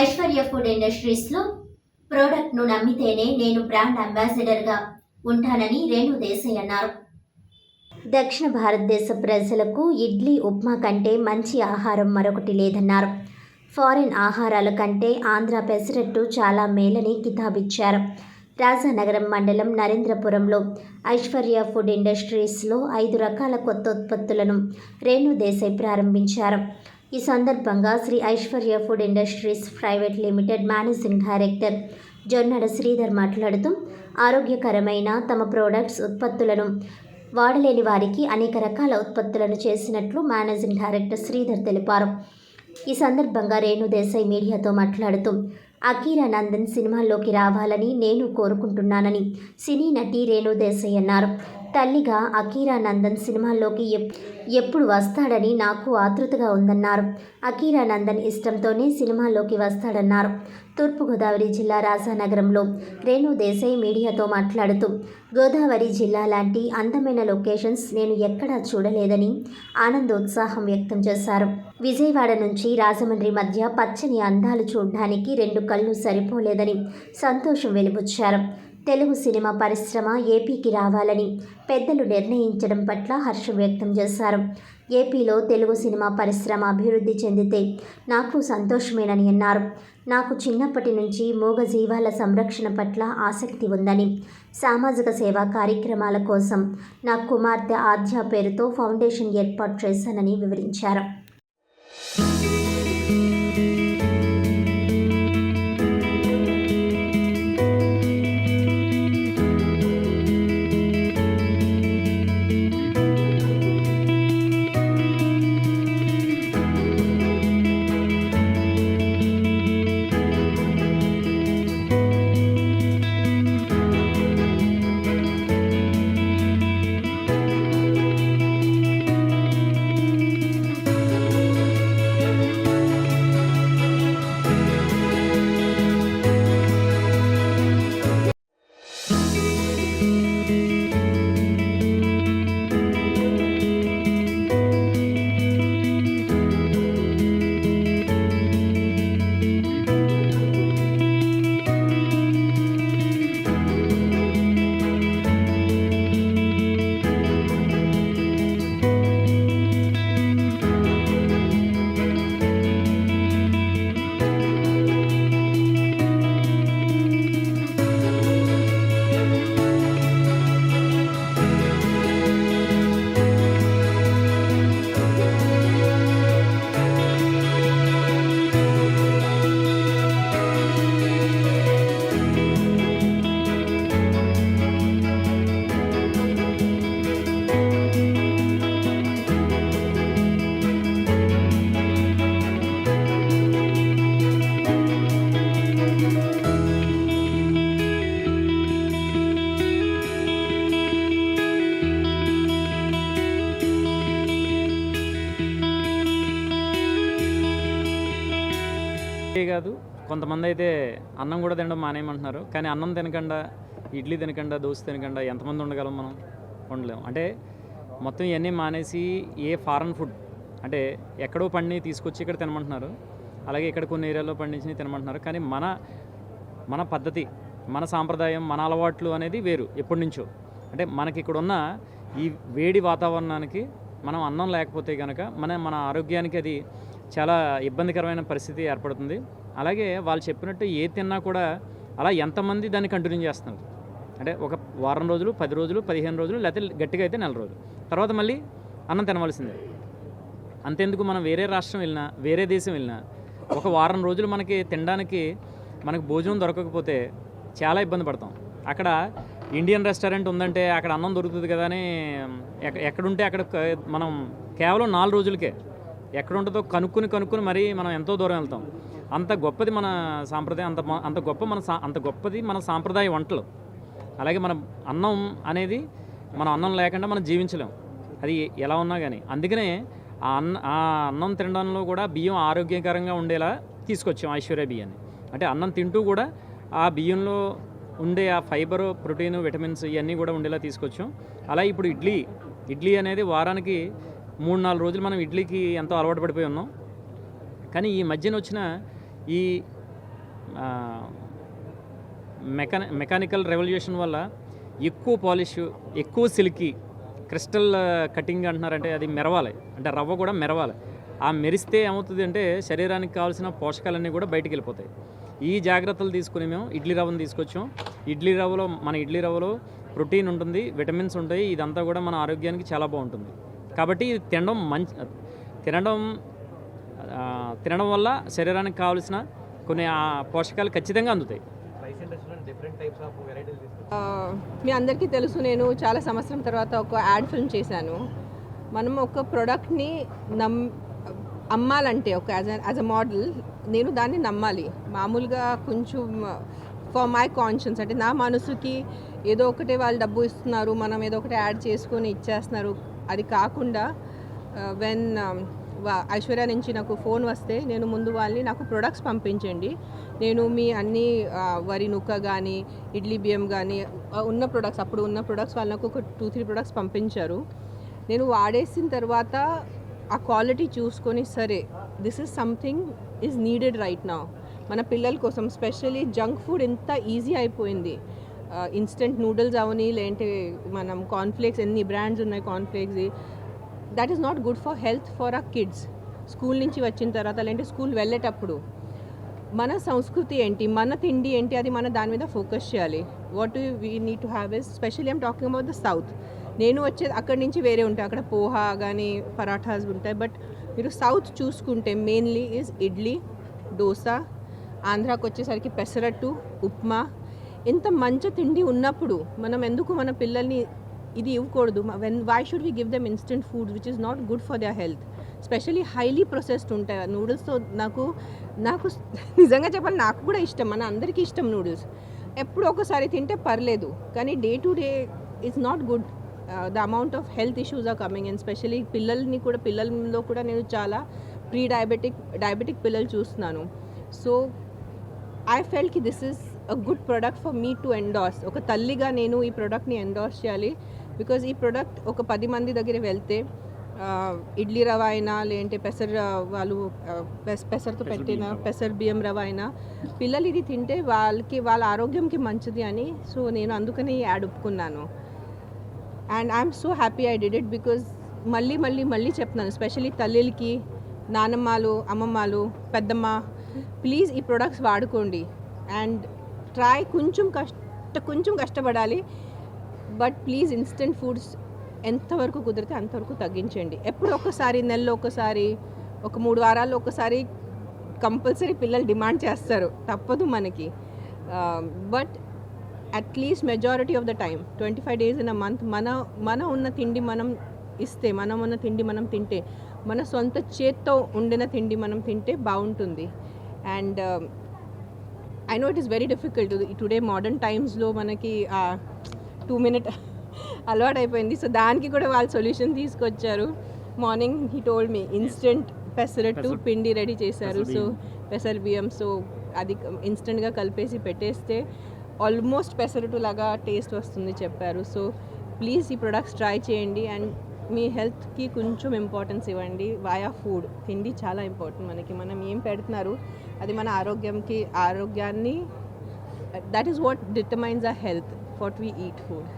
Aishwarya food ఇండస్ట్రీస్లో ప్రోడక్ట్ను నమ్మితేనే నేను brand అంబాసిడర్గా ఉంటానని రేణు దేశాయ్ అన్నారు. దక్షిణ భారతదేశ ప్రజలకు ఇడ్లీ ఉప్మా కంటే మంచి ఆహారం మరొకటి లేదన్నారు. ఫారిన్ ఆహారాల కంటే ఆంధ్ర పెసరట్టు చాలా మేలని కితాబిచ్చారు. రాజానగరం మండలం నరేంద్రపురంలో ఐశ్వర్య ఫుడ్ ఇండస్ట్రీస్లో 5 రకాల కొత్త ఉత్పత్తులను రేణు దేశాయ్ ప్రారంభించారు. ఈ సందర్భంగా Shri Aishwarya food industries private limited managing director Jonnada Sridhar మాట్లాడుతూ ఆరోగ్యకరమైన తమ ప్రోడక్ట్స్ ఉత్పత్తులను వాడలేని వారికి అనేక రకాల ఉత్పత్తులను చేసినట్లు మేనేజింగ్ డైరెక్టర్ శ్రీధర్ తెలిపారు. ఈ సందర్భంగా రేణు దేశాయ్ మీడియాతో మాట్లాడుతూ అకీరా నందన్ సినిమాల్లోకి రావాలని నేను కోరుకుంటున్నానని సినీ నటి రేణు దేశాయ్ అన్నారు. తల్లిగా అకీరా నందన్ సినిమాల్లోకి ఎప్పుడు వస్తాడని నాకు ఆతృతగా ఉందన్నారు. అకీరా నందన్ ఇష్టంతోనే సినిమాల్లోకి వస్తాడన్నారు. తూర్పుగోదావరి జిల్లా రాజానగరంలో రేణు దేశాయ్ మీడియాతో మాట్లాడుతూ గోదావరి జిల్లా లాంటి అందమైన లొకేషన్స్ నేను ఎక్కడా చూడలేదని ఆనందోత్సాహం వ్యక్తం చేశారు. విజయవాడ నుంచి రాజమండ్రి మధ్య పచ్చని అందాలు చూడడానికి 2 కళ్ళు సరిపోలేదని సంతోషం వెలిబుచ్చారు. తెలుగు సినిమా పరిశ్రమ ఏపీకి రావాలని పెద్దలు నిర్ణయించడం పట్ల హర్షం వ్యక్తం చేశారు. ఏపీలో తెలుగు సినిమా పరిశ్రమ అభివృద్ధి చెందితే నాకు సంతోషమేనని అన్నారు. నాకు చిన్నప్పటి నుంచి మూగజీవాల సంరక్షణ పట్ల ఆసక్తి ఉందని, సామాజిక సేవా కార్యక్రమాల కోసం నా కుమార్తె ఆద్య పేరుతో ఫౌండేషన్ ఏర్పాటు చేశానని వివరించారు. కాదు, కొంతమంది అయితే అన్నం కూడా తినడం మానేయమంటున్నారు. కానీ అన్నం తినకుండా, ఇడ్లీ తినకుండా, దోశ తినకుండా ఎంతమంది ఉండగలం? మనం ఉండలేము. అంటే మొత్తం ఇవన్నీ మానేసి ఏ ఫారెన్ ఫుడ్ అంటే ఎక్కడో పండి తీసుకొచ్చి ఇక్కడ తినమంటున్నారు. అలాగే ఇక్కడ కొన్ని ఏరియాలో పండించి తినమంటున్నారు. కానీ మన పద్ధతి, మన సాంప్రదాయం, మన అలవాట్లు అనేది వేరు ఎప్పటి నుంచో. అంటే మనకి ఇక్కడ ఉన్న ఈ వేడి వాతావరణానికి మనం అన్నం లేకపోతే కనుక మన ఆరోగ్యానికి అది చాలా ఇబ్బందికరమైన పరిస్థితి ఏర్పడుతుంది. అలాగే వాళ్ళు చెప్పినట్టు ఏ తిన్నా కూడా అలా ఎంతమంది దాన్ని కంటిన్యూ చేస్తున్నారు అంటే ఒక వారం రోజులు, 10 రోజులు, 15 రోజులు, లేకపోతే గట్టిగా అయితే 4 రోజులు తర్వాత మళ్ళీ అన్నం తినవలసిందే. అంతెందుకు, మనం వేరే రాష్ట్రం వెళ్ళినా, వేరే దేశం వెళ్ళినా ఒక వారం రోజులు మనకి తినడానికి మనకు భోజనం దొరకకపోతే చాలా ఇబ్బంది పడతాం. అక్కడ ఇండియన్ రెస్టారెంట్ ఉందంటే అక్కడ అన్నం దొరుకుతుంది కదా అని ఎక్కడుంటే అక్కడ మనం కేవలం 4 రోజులకే ఎక్కడ ఉంటుందో కనుక్కుని మరీ మనం ఎంతో దూరం వెళ్తాం. అంత గొప్పది మన సాంప్రదాయం, అంత గొప్పది మన సాంప్రదాయ వంటలు. అలాగే మన అన్నం అనేది, మనం అన్నం లేకుండా మనం జీవించలేం, అది ఎలా ఉన్నా కానీ. అందుకనే ఆ అన్నం తినడంలో కూడా బియ్యం ఆరోగ్యకరంగా ఉండేలా తీసుకొచ్చాం ఐశ్వర్య బియ్యాన్ని. అంటే అన్నం తింటూ కూడా ఆ బియ్యంలో ఉండే ఆ ఫైబరు, ప్రోటీను, విటమిన్స్ ఇవన్నీ కూడా ఉండేలా తీసుకొచ్చాం. అలా ఇప్పుడు ఇడ్లీ అనేది వారానికి 3-4 రోజులు మనం ఇడ్లీకి ఎంతో అలవాటు పడిపోయి ఉన్నాం. కానీ ఈ మధ్యన వచ్చిన ఈ మెకానికల్ రెవల్యూషన్ వల్ల ఎక్కువ పాలిష్, ఎక్కువ సిల్కీ, క్రిస్టల్ కటింగ్ అంటున్నారంటే అది మెరవాలి, అంటే రవ్వ కూడా మెరవాలి. ఆ మెరిస్తే ఏమవుతుంది అంటే శరీరానికి కావాల్సిన పోషకాలన్నీ కూడా బయటికి వెళ్ళిపోతాయి. ఈ జాగ్రత్తలు తీసుకుని మేము ఇడ్లీ రవ్వను తీసుకొచ్చాం. మన ఇడ్లీ రవ్వలో ప్రోటీన్ ఉంటుంది, విటమిన్స్ ఉంటాయి. ఇదంతా కూడా మన ఆరోగ్యానికి చాలా బాగుంటుంది. కాబట్టి ఇది తినడం వల్ల శరీరానికి కావాల్సిన కొన్ని పోషకాలు ఖచ్చితంగా అందుతాయి. మీ అందరికీ తెలుసు, నేను చాలా సంవత్సరం తర్వాత ఒక యాడ్ ఫిల్మ్ చేశాను. మనం ఒక ప్రోడక్ట్ని అమ్మాలంటే ఒక యాజ్ అ మోడల్ నేను దాన్ని నమ్మాలి. మామూలుగా కొంచెం ఫర్ మై కాన్షియన్స్, అంటే నా మనసుకి ఏదో ఒకటే వాళ్ళు డబ్బు ఇస్తున్నారు, మనం ఏదో ఒకటి యాడ్ చేసుకొని ఇచ్చేస్తున్నారు, అది కాకుండా వెన్ ఐశ్వర్య నుంచి నాకు ఫోన్ వస్తే నేను ముందు వాళ్ళని నాకు ప్రొడక్ట్స్ పంపించండి, నేను మీ అన్ని వరి నుక్క కానీ ఇడ్లీ బియ్యం కానీ ఉన్న ప్రొడక్ట్స్, అప్పుడు ఉన్న ప్రొడక్ట్స్ వాళ్ళు నాకు ఒక 2-3 ప్రొడక్ట్స్ పంపించారు. నేను వాడేసిన తర్వాత ఆ క్వాలిటీ చూసుకొని సరే this is something is needed right now. మన పిల్లల కోసం స్పెషల్లీ జంక్ ఫుడ్ ఎంత ఈజీ అయిపోయింది. ఇన్స్టెంట్ నూడిల్స్ అవని, లేదంటే మనం కార్న్ఫ్లేక్స్, ఎన్ని బ్రాండ్స్ ఉన్నాయి cornflakes, that is not good for health for our kids. School నుంచి వచ్చిన తర్వాత లేదంటే స్కూల్ వెళ్ళేటప్పుడు మన సంస్కృతి ఏంటి, మన తిండి ఏంటి, అది మన దాని మీద ఫోకస్ చేయాలి. What we need to have is, specially I'm talking about the south. నేను వచ్చేది అక్కడి నుంచి వేరే ఉంటాయి, అక్కడ పోహా కానీ పరాఠాస్ ఉంటాయి. బట్ మీరు సౌత్ చూసుకుంటే మెయిన్లీ ఈజ్ ఇడ్లీ, దోశ, ఆంధ్రాకి వచ్చేసరికి పెసరట్టు, ఉప్మా. ఇంత మంచి తిండి ఉన్నప్పుడు మనం ఎందుకు మన పిల్లల్ని ఇది ఇవ్వకూడదు? Why should we give them instant food which is not good for their health? Specially highly processed ఉంటాయి నూడిల్స్తో. నాకు నిజంగా చెప్పాలి, నాకు కూడా ఇష్టం, మన అందరికీ ఇష్టం నూడిల్స్. ఎప్పుడు ఒకసారి తింటే పర్లేదు, కానీ day to day it's not good. The amount of health issues are coming, and specially పిల్లల్లో కూడా నేను చాలా డయాబెటిక్ పిల్లలు చూస్తున్నాను. సో ఐ ఫెల్ట్ కి this is a good product for me to endorse. ఒక తల్లిగా నేను ఈ ప్రోడక్ట్ని ఎండార్స్ చేయాలి. బికాజ్ ఈ ప్రోడక్ట్ ఒక 10 మంది దగ్గర వెళ్తే ఇడ్లీ రవ అయినా, లేదంటే పెసరతో పెట్టిన పెసర్ బియ్యం రవ అయినా, పిల్లలు ఇది తింటే వాళ్ళ ఆరోగ్యంకి మంచిది అని. సో నేను అందుకని ఈ యాడ్ ఒప్పుకున్నాను. And I'm so happy I did it. Because మళ్ళీ చెప్తున్నాను, స్పెషల్లీ తల్లికి, నానమ్మలు, అమ్మమ్మలు, పెద్దమ్మ, ప్లీజ్ ఈ ప్రొడక్ట్స్ వాడుకోండి. అండ్ ట్రై, కొంచెం కష్టపడాలి, బట్ ప్లీజ్ ఇన్స్టెంట్ ఫుడ్స్ ఎంతవరకు కుదిరితే అంతవరకు తగ్గించండి. ఎప్పుడు ఒకసారి, నెలలో ఒకసారి, ఒక 3 వారాల్లో ఒకసారి కంపల్సరీ పిల్లలు డిమాండ్ చేస్తారు, తప్పదు మనకి. But at least majority of the time 25 days in a month మన ఉన్న తిండి మనం ఇస్తే, మనం ఉన్న తిండి మనం తింటే, మన సొంత చేత్తో వండిన తిండి మనం తింటే బాగుంటుంది. And I know it is very difficult today modern టైమ్స్లో, మనకి 2 minute అలవాటు అయిపోయింది. సో దానికి కూడా వాళ్ళు సొల్యూషన్ తీసుకొచ్చారు. Morning he told me instant pesarattu పిండి రెడీ చేశారు. సో పెసర బియ్యం, సో అది ఇన్స్టెంట్గా కలిపేసి పెట్టేస్తే ఆల్మోస్ట్ పెసరట్టు లాగా టేస్ట్ వస్తుంది చెప్పారు. సో ప్లీజ్ ఈ ప్రొడక్ట్స్ ట్రై చేయండి. అండ్ మీ హెల్త్కి కొంచెం ఇంపార్టెన్స్ ఇవ్వండి. వాయా ఫుడ్, తిండి చాలా ఇంపార్టెంట్ మనకి. మనం ఏం పెడుతున్నారు అది మన ఆరోగ్యాన్ని, that is what determines our health, what we eat food.